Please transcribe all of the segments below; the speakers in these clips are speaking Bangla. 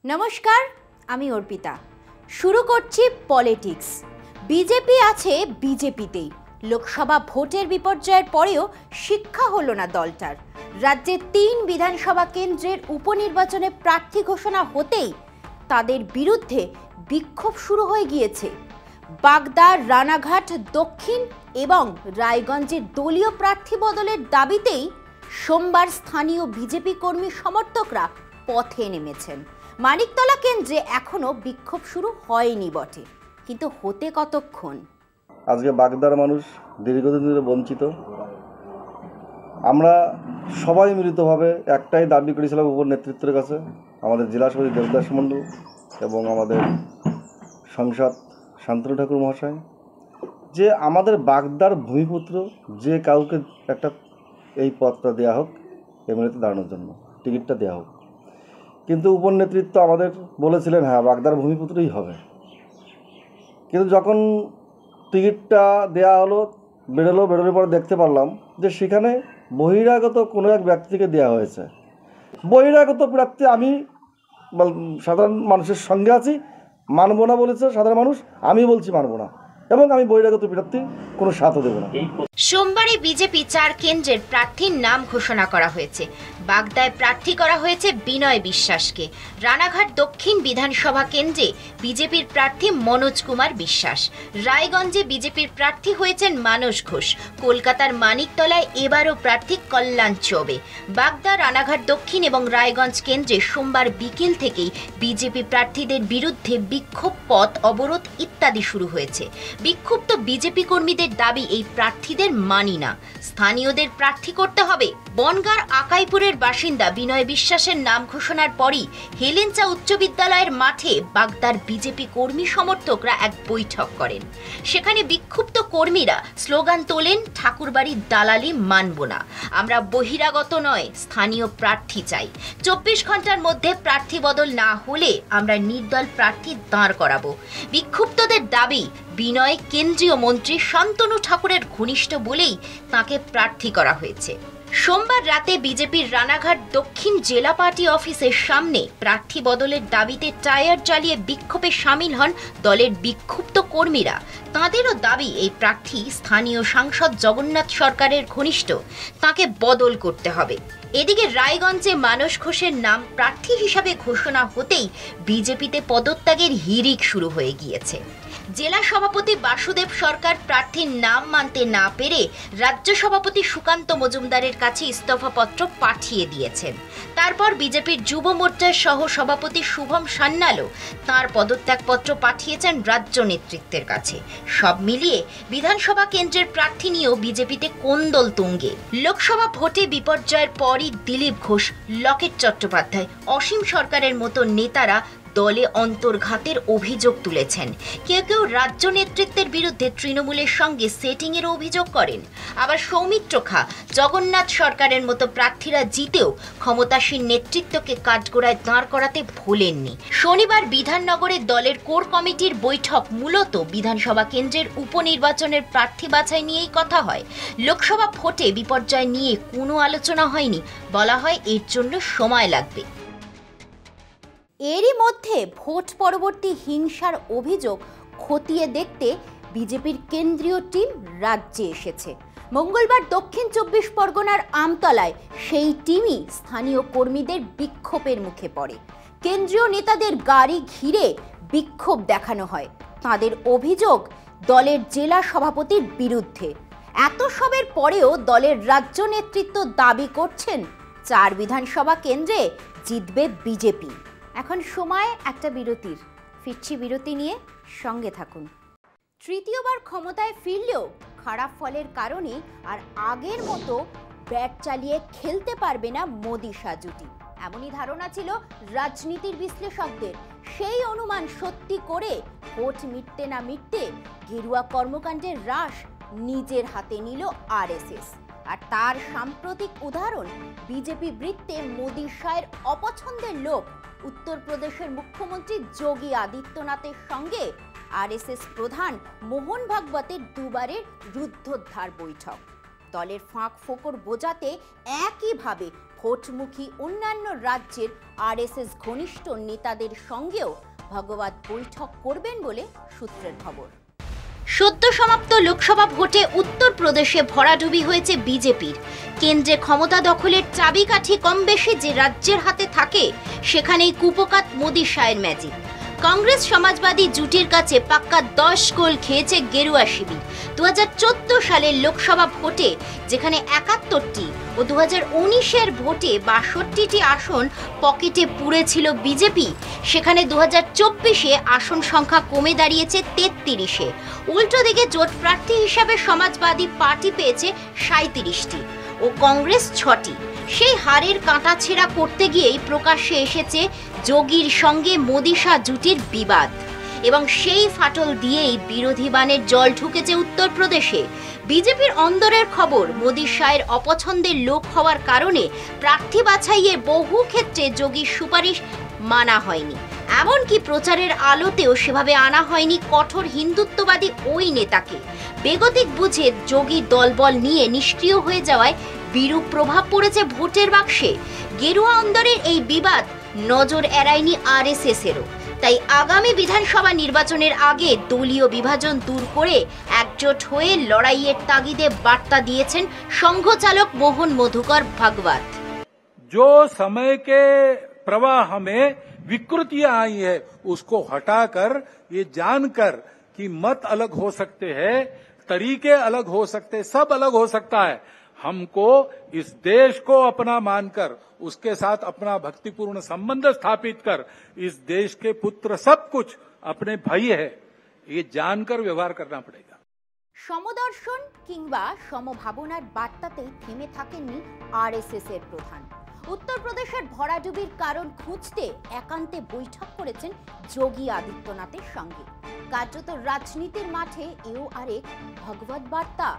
নমস্কার, আমি অর্পিতা। শুরু করছি পলিটিক্স। বিজেপি আছে বিজেপিতেই। লোকসভা ভোটের বিপর্যয়ের পরেও শিক্ষা হলো না দলটার। রাজ্যে ৩ বিধানসভা কেন্দ্রের উপনির্বাচনে প্রার্থী ঘোষণা হতেই তাদের বিরুদ্ধে বিক্ষোভ শুরু হয়ে গিয়েছে। বাগদা, রানাঘাট দক্ষিণ এবং রায়গঞ্জের দলীয় প্রার্থী বদলের দাবিতেই সোমবার স্থানীয় বিজেপি কর্মী সমর্থকরা পথে নেমেছেন। মানিকতলা কেন্দ্রে এখনো বিক্ষোভ শুরু হয়নি বটে, কিন্তু হতে কতক্ষণ? আজকে বাগদার মানুষ দীর্ঘদিন ধরে বঞ্চিত। আমরা সবাই মিলিতভাবে একটাই দাবি করেছিলাম উপর নেতৃত্বের কাছে, আমাদের জেলা সভাপতি দেবদাস মণ্ডল এবং আমাদের সংসদ শান্তনু ঠাকুর মহাশয়, যে আমাদের বাগদার ভূমিপুত্র যে কাউকে একটা এই পদটা দেওয়া হোক, এমনিতে দাঁড়ানোর জন্য টিকিটটা দেওয়া হোক। কিন্তু উপর নেতৃত্ব আমাদের বলেছিলেন হ্যাঁ বাগদার ভূমিপুত্রই হবে। কিন্তু যখন টিকিটটা দেওয়া হলো, বেরোনোর পরে দেখতে পারলাম যে সেখানে বহিরাগত কোনো এক ব্যক্তিকে দেওয়া হয়েছে। বহিরাগত প্রার্থী আমি সাধারণ মানুষের সঙ্গে আছি, মানব না বলেছে সাধারণ মানুষ, আমি বলছি মানব না, এবং আমি বহিরাগত প্রার্থী কোনো সাথও দেব না। সোমবারে বিজেপি 4 কেন্দ্রের প্রার্থীর নাম ঘোষণা করা হয়েছে। বাগদায় প্রার্থী করা হয়েছে বিনয় বিশ্বাসকে। রানাঘাট দক্ষিণ বিধানসভা কেন্দ্রে বিজেপির প্রার্থী মনোজ কুমার বিশ্বাস। রায়গঞ্জে বিজেপির প্রার্থী হয়েছেন মানস ঘোষ। কলকাতার মানিকতলায় এবারও প্রার্থী কল্যাণ চৌবে। বাগদা, রানাঘাট দক্ষিণ এবং রায়গঞ্জ কেন্দ্রে সোমবার বিকেল থেকেই বিজেপি প্রার্থীদের বিরুদ্ধে বিক্ষোভ, পথ অবরোধ ইত্যাদি শুরু হয়েছে। বিক্ষুব্ধ বিজেপি কর্মীদের দাবি এই প্রার্থীদের মানি না, স্থানীয়দের প্রার্থী করতে হবে। বনগাঁর আকাইপুরের বাসিন্দা বিনয় বিশ্বাসের নাম ঘোষণার পরই হেলেঞ্চা উচ্চ বিদ্যালয়ের মাঠে বাগদার বিজেপি কর্মী সমর্থকরা এক বৈঠক করেন। সেখানে বিক্ষুব্ধ কর্মীরা স্লোগান তোলেন, ঠাকুরবাড়ির দালালি মানব না, আমরা বহিরাগত নয়, স্থানীয় প্রার্থী চাই। 24 ঘন্টার মধ্যে প্রার্থী বদল না হলে আমরা নির্দল প্রার্থী দাঁড় করাবো। বিক্ষুব্ধদের দাবি, বিনয় কেন্দ্রীয় মন্ত্রী শান্তনু ঠাকুরের ঘনিষ্ঠ বলেই তাকে প্রার্থী করা হয়েছে। সোমবার রাতে বিজেপির রানাঘাট দক্ষিণ জেলা পার্টি অফিসের সামনে প্রার্থী বদলের দাবিতে টায়ার জ্বালিয়ে বিক্ষোভে সামিল হন দলের বিক্ষুব্ধ কর্মীরা। তাঁদেরও দাবি এই প্রার্থী স্থানীয় সাংসদ জগন্নাথ সরকারের ঘনিষ্ঠ, তাকে বদল করতে হবে। এদিকে রায়গঞ্জে মানস ঘোষের নাম প্রার্থী হিসাবে ঘোষণা হতেই বিজেপিতে পদত্যাগের হিড়িক শুরু হয়ে গিয়েছে। জেলা সভাপতি বাসুদেব সরকার প্রার্থীর নাম মানতে না পেরে রাজ্য সভাপতি সুকান্ত মজুমদারের কাছে ইস্তফাপত্র পাঠিয়ে দিয়েছেন। তারপর বিজেপির যুব মোর্চার সহ সভাপতি শুভম সান্যালও তাঁর পদত্যাগপত্র পাঠিয়েছেন রাজ্য নেতৃত্বের কাছে। সব মিলিয়ে বিধানসভা কেন্দ্রের প্রার্থী নিয়েও বিজেপিতে কোন্দল তুঙ্গে। লোকসভা ভোটে বিপর্যয়ের পরই দিলীপ ঘোষ, লকেট চট্টোপাধ্যায়, অসীম সরকারের মতো নেতারা দলে অন্তর্ঘাতের অভিযোগ তুলেছেন। কেউ কেউ রাজ্য নেতৃত্বের বিরুদ্ধে তৃণমূলের সঙ্গে সেটিংয়ের অভিযোগ করেন। আবার সৌমিত্র খা, জগন্নাথ সরকারের মতো প্রার্থীরা জিতেও ক্ষমতাসীন নেতৃত্বকে কাঠগড়ায় দাঁড় করাতে ভোলেননি। শনিবার বিধাননগরের দলের কোর কমিটির বৈঠক মূলত বিধানসভা কেন্দ্রের উপনির্বাচনের প্রার্থী বাছাই নিয়েই কথা হয়। লোকসভা ভোটে বিপর্যয় নিয়ে কোনো আলোচনা হয়নি, বলা হয় এর জন্য সময় লাগবে। এরই মধ্যে ভোট পরবর্তী হিংসার অভিযোগ খতিয়ে দেখতে বিজেপির কেন্দ্রীয় টিম রাজ্যে এসেছে। মঙ্গলবার দক্ষিণ 24 পরগনার আমতলায় সেই টিমই স্থানীয় কর্মীদের বিক্ষোভের মুখে পড়ে। কেন্দ্রীয় নেতাদের গাড়ি ঘিরে বিক্ষোভ দেখানো হয়। তাদের অভিযোগ দলের জেলা সভাপতির বিরুদ্ধে। এত সবের পরেও দলের রাজ্য নেতৃত্ব দাবি করছেন 4 বিধানসভা কেন্দ্রে জিতবে বিজেপি। এখন সময় একটা বিরতির। ফিরছি বিরতি নিয়ে, সঙ্গে থাকুন। তৃতীয়বার ক্ষমতায় ফিরলেও খারাপ ফলের কারণে আর আগের মতো ব্যাট চালিয়ে খেলতে পারবে না মোদি শাহ জুটি, এমনই ধারণা ছিল রাজনীতির বিশ্লেষকদের। সেই অনুমান সত্যি করে ভোট মিটতে না মিটতে গেরুয়া কর্মকাণ্ডের রাশ নিজের হাতে নিল আরএসএস। আর তার সাম্প্রতিক উদাহরণ বিজেপি বৃত্তে মোদি শাহের অপছন্দের লোক উত্তরপ্রদেশের মুখ্যমন্ত্রী যোগী আদিত্যনাথের সঙ্গে আরএসএস প্রধান মোহন ভাগবতের দুবারের রুদ্ধোদ্ধার বৈঠক। দলের ফাঁক ফোকর বোঝাতে একইভাবে ভোটমুখী অন্যান্য রাজ্যের আরএসএস ঘনিষ্ঠ নেতাদের সঙ্গেও ভগবত বৈঠক করবেন বলে সূত্রের খবর। সদ্য সমাপ্ত লোকসভা ভোটে উত্তরপ্রদেশে ভরাডুবি হয়েছে বিজেপির। কেন্দ্রে ক্ষমতা দখলের চাবিকাঠি কম বেশি যে রাজ্যের হাতে থাকে সেখানেই কুপোকাত মোদি শাহের ম্যাজিক। কংগ্রেস সমাজবাদী জুটির কাছে পাক্কা 10 গোল খেয়েছে গেরুয়া শিবির। 2014 সালের লোকসভা ভোটে যেখানে 71টি ও 2019-এর ভোটে 62টি আসন পকেটে পুড়েছিল বিজেপি, সেখানে 2024-এ আসন সংখ্যা কমে দাঁড়িয়েছে 33-এ। উল্টো দিকে জোট প্রার্থী হিসাবে সমাজবাদী পার্টি পেয়েছে 37টি ও কংগ্রেস 6টি। সেই হারের কাঁটাছেঁড়া করতে গিয়েই প্রকাশ্যে এসেছে যোগীর সঙ্গে মোদি শাহ জুটির বিবাদ, এবং সেই ফাটল দিয়েই বিরোধী বানের জল ঢুকেছে উত্তরপ্রদেশে। বিজেপির অন্দরের খবর, মোদি শাহের অপছন্দের লোক হওয়ার কারণে প্রার্থী বাছাইয়ে বহু ক্ষেত্রে যোগীর সুপারিশ মানা হয়নি। এমনকি প্রচারের আলোতেও সেভাবে আনা হয়নি কঠোর হিন্দুত্ববাদী ওই নেতাকে। বেগতিক বুঝে যোগী দলবল নিয়ে নিষ্ক্রিয় হয়ে যাওয়ায় বিরূপ প্রভাব পড়েছে ভোটের বাক্সে। গেরুয়া অন্দরের এই বিবাদ নজর এড়ায়নি আরএসএস-এরও। তাই আগামী বিধানসভা নির্বাচনের আগে দলীয় বিভাজন দূর করে একজোট হয়ে লড়াইয়ের তাগিদে বার্তা দিয়েছেন সংঘচালক মোহন মধুকর ভাগবত। जो समय के प्रवाह में विकृतियां आई है उसको हटाकर ये जानकर कि मत अलग हो सकते हैं, तरीके अलग हो सकते, सब अलग हो सकता है, हमको इस देश को अपना मानकर उसके साथ अपना भक्तिपूर्ण संबंध स्थापित कर इस देश के पुत्र सब कुछ अपने भाई है ये जानकर व्यवहार करना पड़ेगा। সমদর্শন কিংবা সমভাবনার বার্তাতেই থেমে থাকেননি আরএসএস এর প্রধান। উত্তরপ্রদেশের ভরাডুবির কারণ খুঁজতে একান্তে বৈঠক করেছেন যোগী আদিত্যনাথের সঙ্গে। কার্যত রাজনীতির মাঠে এও আরেক ভগবত বার্তা।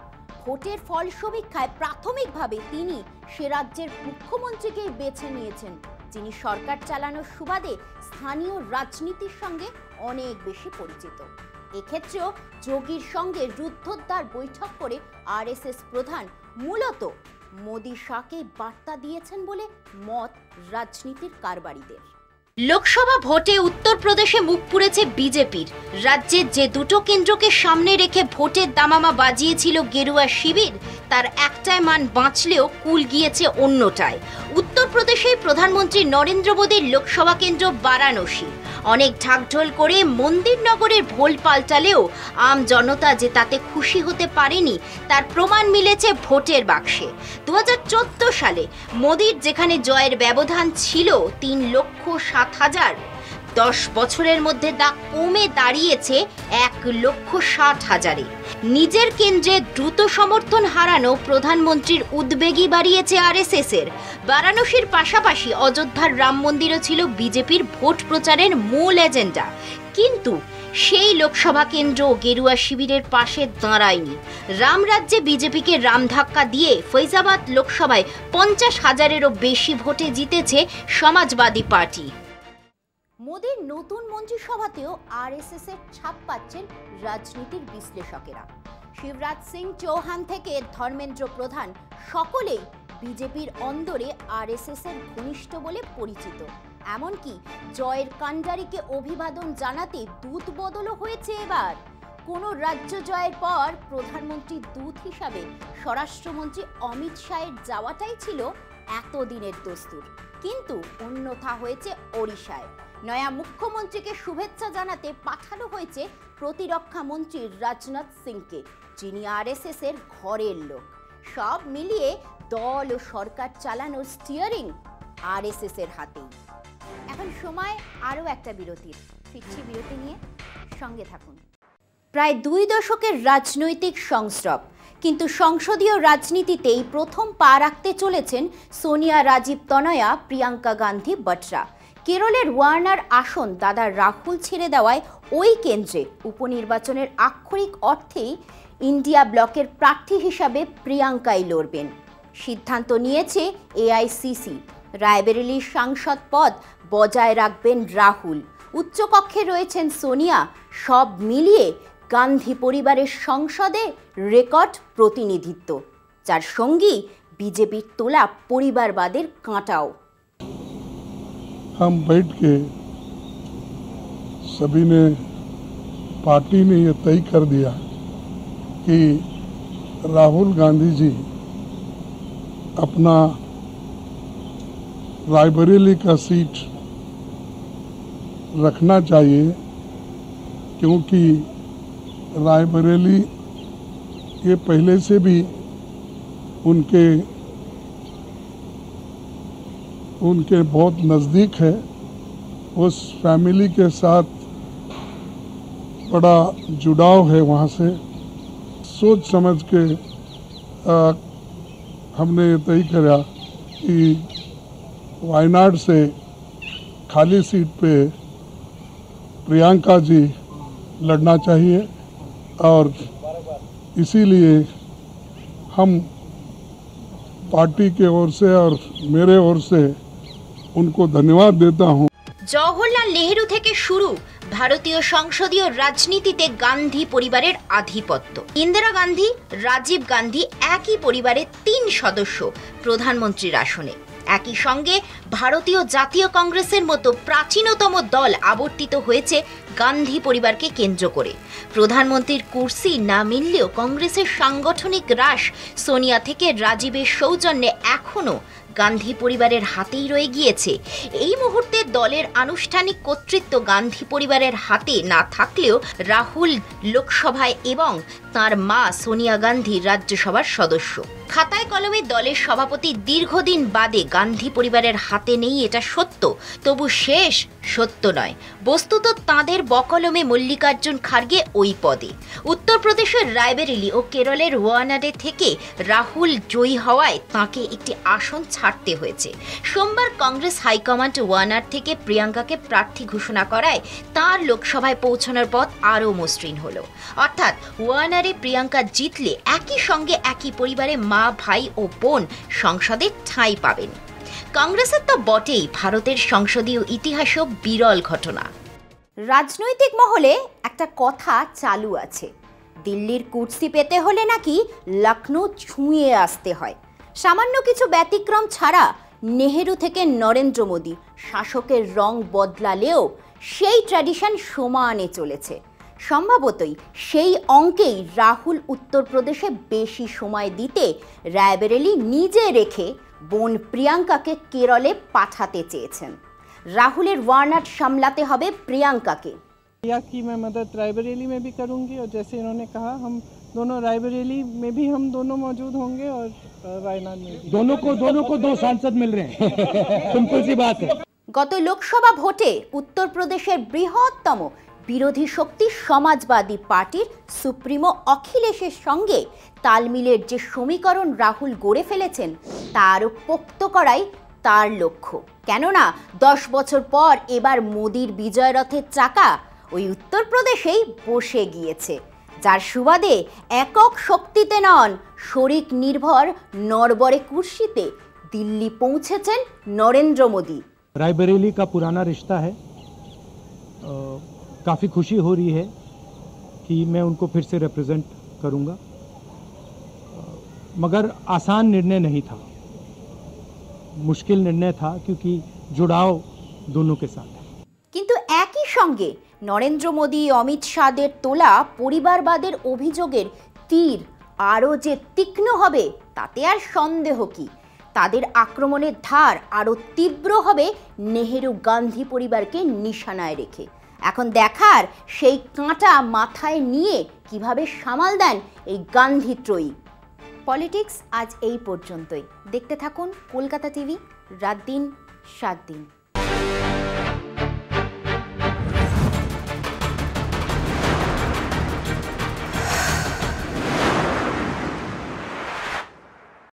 ভোটের ফল সমীক্ষায় প্রাথমিকভাবে তিনি সে রাজ্যের মুখ্যমন্ত্রীকেই বেছে নিয়েছেন, যিনি সরকার চালানোর সুবাদে স্থানীয় রাজনীতির সঙ্গে অনেক বেশি পরিচিত। এক্ষেত্রেও যোগীর সঙ্গে রুদ্ধদ্বার বৈঠক করে আরএসএস প্রধান মূলত মোদি শাহকে বার্তা দিয়েছেন বলে মত রাজনীতির কারবারিদের। লোকসভা ভোটে উত্তরপ্রদেশে মুখ পুড়েছে বিজেপির। রাজ্যের যে দুটো কেন্দ্রকে সামনে রেখে ভোটের দামামা বাজিয়েছিল গেরুয়া শিবির, তার একটায় মান বাঁচলেও কুল গিয়েছে অন্যটায়। উত্তরপ্রদেশেই প্রধানমন্ত্রী নরেন্দ্র মোদীর লোকসভা কেন্দ্র বারাণসী। অনেক ঢাকঢোল করে মন্দিরনগরের ভোল পাল্টালেও আম জনতা যে তাতে খুশি হতে পারেনি তার প্রমাণ মিলেছে ভোটের বাক্সে। 2014 সালে মোদীর যেখানে জয়ের ব্যবধান ছিল 3,07,000, 10 বছরের মধ্যে তা কমে দাঁড়িয়েছে 1,60,000-এ। নিজের কেন্দ্রে দ্রুত সমর্থন হারানো প্রধানমন্ত্রীর উদ্বেগই বাড়িয়েছে আরএসএস-এর। বারাণসীর পাশাপাশি অযোধ্যার রাম মন্দিরও ছিল বিজেপির ভোট প্রচারের মূল এজেন্ডা, কিন্তু সেই লোকসভা কেন্দ্র গেরুয়া শিবিরের পাশে দাঁড়ায়নি। রাম রাজ্যে বিজেপিকে রামধাক্কা দিয়ে ফৈজাবাদ লোকসভায় 50,000-এরও বেশি ভোটে জিতেছে সমাজবাদী পার্টি। মোদীর নতুন মন্ত্রিসভাতেও আরএসএস এর ছাপ পাচ্ছেন রাজনীতির বিশ্লেষকেরা। শিবরাজ সিং চৌহান থেকে ধর্মেন্দ্র প্রধান সকলেই বিজেপির অন্দরে আরএসএস এর ঘনিষ্ঠ বলে পরিচিত। এমনকি জয়ের কান্ডারিকে অভিবাদন জানাতে দূত বদলও হয়েছে এবার। কোনো রাজ্য জয়ের পর প্রধানমন্ত্রী দূত হিসাবে স্বরাষ্ট্রমন্ত্রী অমিত শাহের যাওয়াটাই ছিল এতদিনের দস্তুর, কিন্তু অন্যথা হয়েছে ওড়িশায়। নয়া মুখ্যমন্ত্রীকে শুভেচ্ছা জানাতে পাঠানো হয়েছে প্রতিরক্ষা মন্ত্রী রাজনাথ সিংকে, যিনি আরএসএস এর ঘরের লোক। সব মিলিয়ে দল ও সরকার চালানোর স্টিয়ারিং আরএসএস এর হাতেই। এখন সময় আরও একটা বিরতির। ফিরছি বিরতি নিয়ে, সঙ্গে থাকুন। প্রায় 2 দশকের রাজনৈতিক সংস্রব, কিন্তু সংসদীয় রাজনীতিতেই প্রথম পা রাখতে চলেছেন সোনিয়া রাজীব তনয়া প্রিয়াঙ্কা গান্ধী বটরা। কেরলের ওয়ার্নার আসন দাদা রাহুল ছেড়ে দেওয়ায় ওই কেন্দ্রে উপনির্বাচনের আক্ষরিক অর্থেই ইন্ডিয়া ব্লকের প্রার্থী হিসাবে প্রিয়াঙ্কাই লড়বেন। সিদ্ধান্ত নিয়েছে এআইসিসি। রায়বেরেলির সাংসদ পদ বজায় রাখবেন রাহুল। উচ্চকক্ষে রয়েছেন সোনিয়া। সব মিলিয়ে গান্ধী পরিবারের সংসদে রেকর্ড প্রতিনিধিত্ব, যার সঙ্গী বিজেপির তোলা পরিবারবাদের কাঁটাও। हम बैठ के सभी ने, पार्टी ने ये तय कर दिया कि राहुल गांधी जी अपना रायबरेली का सीट रखना चाहिए, क्योंकि रायबरेली ये पहले से भी उनके बहुत नज़दीक है। उस फैमिली के साथ बड़ा जुड़ाव है वहाँ से। सोच समझ के हमने ये तय किया कि वायनाड से खाली सीट पे प्रियंका जी लड़ना चाहिए, और इसीलिए हम पार्टी के ओर से और मेरे ओर से उनको धन्यवाद देता हूँ। জওহরলাল নেহেরু থেকে শুরু ভারতীয় সংসদীয় রাজনীতিতে গান্ধী পরিবারের আধিপত্য। ইন্দিরা গান্ধী, রাজীব গান্ধী একই পরিবারের 3 সদস্য প্রধানমন্ত্রীর আসনে। একই সঙ্গে ভারতীয় জাতীয় কংগ্রেসের মতো প্রাচীনতম দল আবর্তিত হয়েছে গান্ধী পরিবারকে কেন্দ্র করে। প্রধানমন্ত্রীর কুর্সি না মিললেও কংগ্রেসের সাংগঠনিক রাশ সোনিয়া থেকে রাজীবের সৌজন্যে এখনও গান্ধী পরিবারের হাতেই রয়ে গিয়েছে। এই মুহূর্তে দলের আনুষ্ঠানিক কর্তৃত্ব গান্ধী পরিবারের হাতে না থাকলেও রাহুল লোকসভায় এবং তার মা সোনিয়া গান্ধী রাজ্যসভার সদস্য। খাতায় কলমে দলের সভাপতি দীর্ঘদিন বাদে গান্ধী পরিবারের হাতে নেই, এটা সত্য, তবু শেষ সত্য নয়। বস্তুত তাঁদের বকলমে মল্লিকার্জুন খার্গে ওই পদে। উত্তরপ্রদেশের রায়বেরেলি ও কেরলের ওয়ানাডে থেকে রাহুল জয়ী হওয়ায় তাঁকে একটি আসন ছাড়তে হয়েছে। সোমবার কংগ্রেস হাইকমান্ড ওয়ানাড থেকে প্রিয়াঙ্কাকে প্রার্থী ঘোষণা করায় তাঁর লোকসভায় পৌঁছানোর পথ আরও মসৃণ হলো। অর্থাৎ ওয়ানাডে প্রিয়াঙ্কা জিতলে একই সঙ্গে একই পরিবারে মা, ভাই ও বোন সংসদে ঠাঁই পাবেন। কংগ্রেসের তো বটেই, ভারতের সংসদীয় ইতিহাসও বিরল ঘটনা। রাজনৈতিক মহলে একটা কথা চালু আছে, দিল্লির কুর্সি পেতে হলে নাকি লখনৌ ছুঁয়ে আসতে হয়। সামান্য কিছু ব্যতিক্রম ছাড়া নেহেরু থেকে নরেন্দ্র মোদী শাসকের রং বদলালেও সেই ট্র্যাডিশন সমানে চলেছে। সম্ভবতই সেই অঙ্কেই রাহুল উত্তরপ্রদেশে বেশি সময় দিতে রায়বেরেলি নিজে রেখে বোন প্রিয়াঙ্কাকে কেরলে পাঠাতে চেয়েছেন। রাহুলের ওয়ানাড সামলাতে হবে প্রিয়াঙ্কাকে। कि मैं मदद रायबरेली में भी करूंगी, और जैसे इन्होंने कहा हम दोनों रायबरेली में भी हम दोनों मौजूद होंगे, और वायनाड में भी। दोनों को 2 सांसद मिल रहे हैं। सिंपल सी बात है। গত লোকসভা ভোটে উত্তরপ্রদেশের বৃহত্তম বিরোধী শক্তি সমাজবাদী পার্টির সুপ্রিমো অখিলেশের সঙ্গে তালমিলের যে সমীকরণ রাহুল গড়ে ফেলেছেন তা আরও পোক্ত করাই তার লক্ষ্য। কেননা 10 বছর পর এবার মোদির বিজয় রথের চাকা ওই উত্তরপ্রদেশেই বসে গিয়েছে, যার সুবাদে একক শক্তিতে নন, শরিক নির্ভর নরবরে কুর্সিতে দিল্লি পৌঁছেছেন নরেন্দ্র মোদী। रायबरेली का पुराना रिश्ता है, काफ़ी खुशी हो रही है कि मैं उनको फिर से रिप्रेजेंट करूंगा, मगर आसान निर्णय नहीं था, मुश्किल निर्णय था, क्योंकि जुड़ाव दोनों के साथ है। কিন্তু একই সঙ্গে নরেন্দ্র মোদী, অমিত শাহদের তোলা পরিবারবাদের অভিযোগের তীর আরও যে তীক্ষ্ণ হবে তাতে আর সন্দেহ কি। তাদের আক্রমণের ধার আরও তীব্র হবে নেহেরু গান্ধী পরিবারকে নিশানায় রেখে। এখন দেখার সেই কাঁটা মাথায় নিয়ে কিভাবে সামাল দেন এই গান্ধী ত্রয়ী। পলিটিক্স আজ এই পর্যন্তই। দেখতে থাকুন কলকাতা টিভি, রাত দিন 7 দিন।